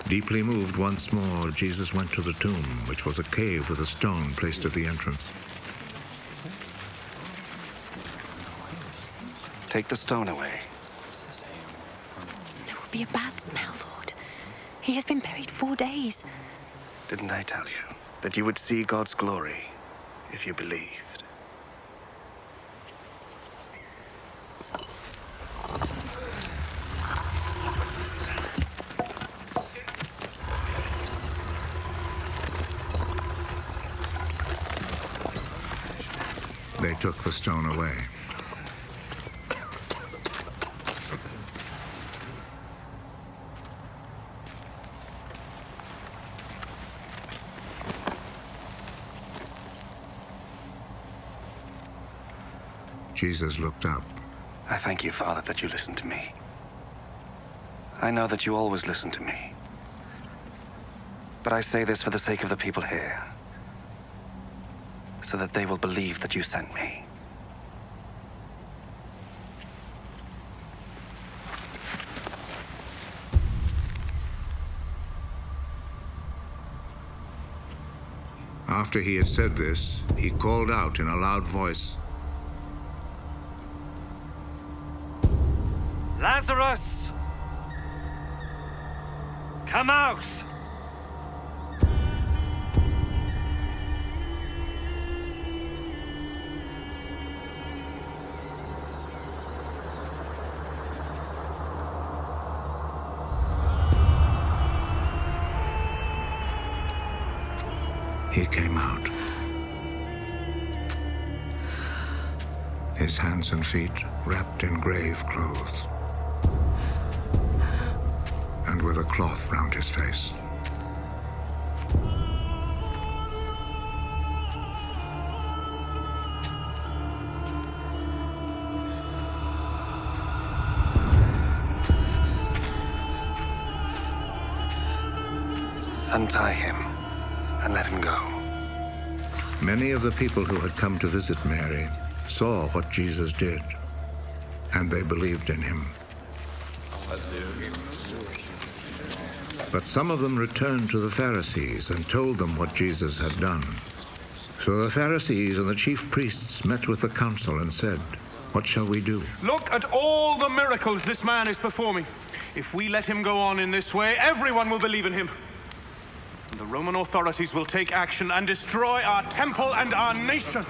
Deeply moved once more, Jesus went to the tomb, which was a cave with a stone placed at the entrance. Take the stone away. There will be a bad smell, Lord. He has been buried 4 days. Didn't I tell you that you would see God's glory if you believed? They took the stone away. Jesus looked up. I thank you, Father, that you listen to me. I know that you always listen to me. But I say this for the sake of the people here, so that they will believe that you sent me. After he had said this, he called out in a loud voice, Lazarus! Come out! He came out. His hands and feet wrapped in grave clothes, and with a cloth round his face. Untie him and let him go. Many of the people who had come to visit Mary saw what Jesus did, and they believed in him. But some of them returned to the Pharisees and told them what Jesus had done. So the Pharisees and the chief priests met with the council and said, "What shall we do?" Look at all the miracles this man is performing. If we let him go on in this way, everyone will believe in him. And the Roman authorities will take action and destroy our temple and our nation.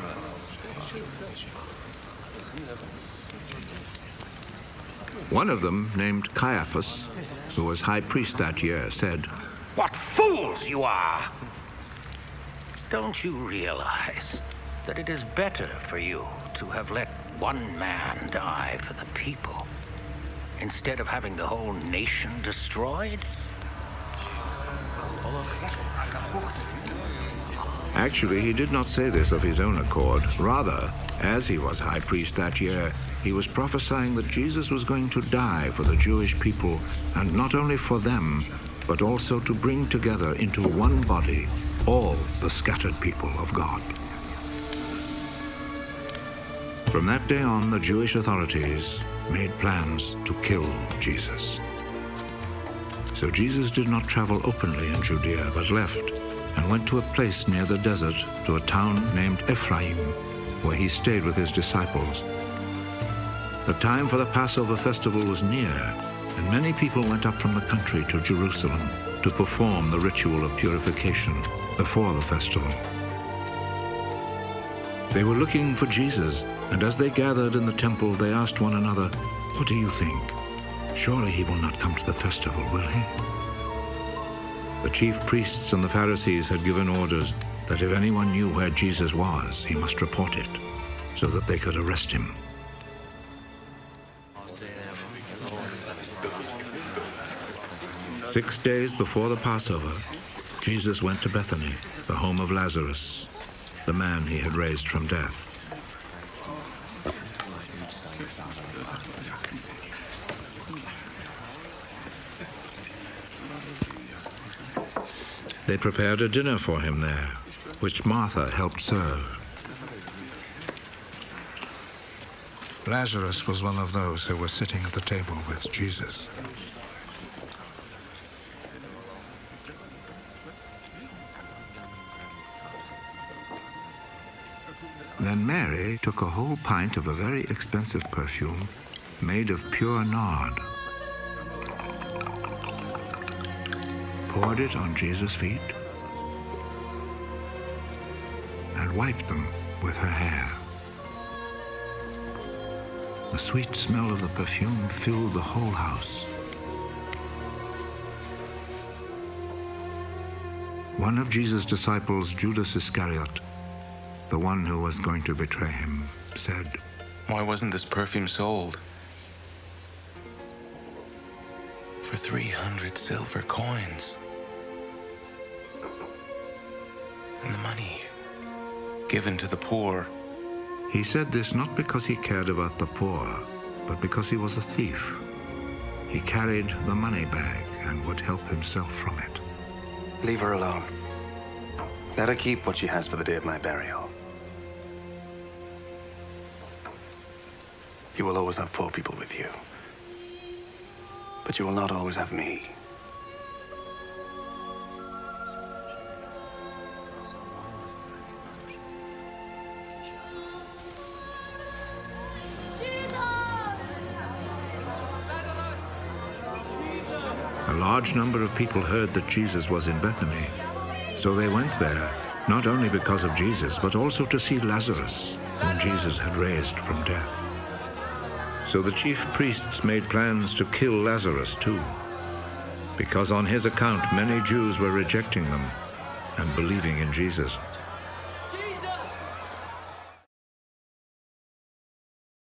One of them, named Caiaphas, who was high priest that year, said, What fools you are! Don't you realize that it is better for you to have let one man die for the people instead of having the whole nation destroyed? Actually, he did not say this of his own accord. Rather, as he was high priest that year, he was prophesying that Jesus was going to die for the Jewish people, and not only for them, but also to bring together into one body all the scattered people of God. From that day on, the Jewish authorities made plans to kill Jesus. So Jesus did not travel openly in Judea, but left and went to a place near the desert, to a town named Ephraim, where he stayed with his disciples. The time for the Passover festival was near, and many people went up from the country to Jerusalem to perform the ritual of purification before the festival. They were looking for Jesus, and as they gathered in the temple, they asked one another, "What do you think? Surely he will not come to the festival, will he?" The chief priests and the Pharisees had given orders that if anyone knew where Jesus was, he must report it, so that they could arrest him. Six days before the Passover, Jesus went to Bethany, the home of Lazarus, the man he had raised from death. They prepared a dinner for him there, which Martha helped serve. Lazarus was one of those who were sitting at the table with Jesus. Then Mary took a whole pint of a very expensive perfume made of pure nard, poured it on Jesus' feet, and wiped them with her hair. The sweet smell of the perfume filled the whole house. One of Jesus' disciples, Judas Iscariot, the one who was going to betray him, said, "Why wasn't this perfume sold for 300 silver coins? And the money given to the poor." He said this not because he cared about the poor, but because he was a thief. He carried the money bag and would help himself from it. Leave her alone. Let her keep what she has for the day of my burial. You will always have poor people with you, but you will not always have me. A large number of people heard that Jesus was in Bethany, so they went there, not only because of Jesus, but also to see Lazarus, whom Jesus had raised from death. So the chief priests made plans to kill Lazarus too, because on his account many Jews were rejecting them and believing in Jesus.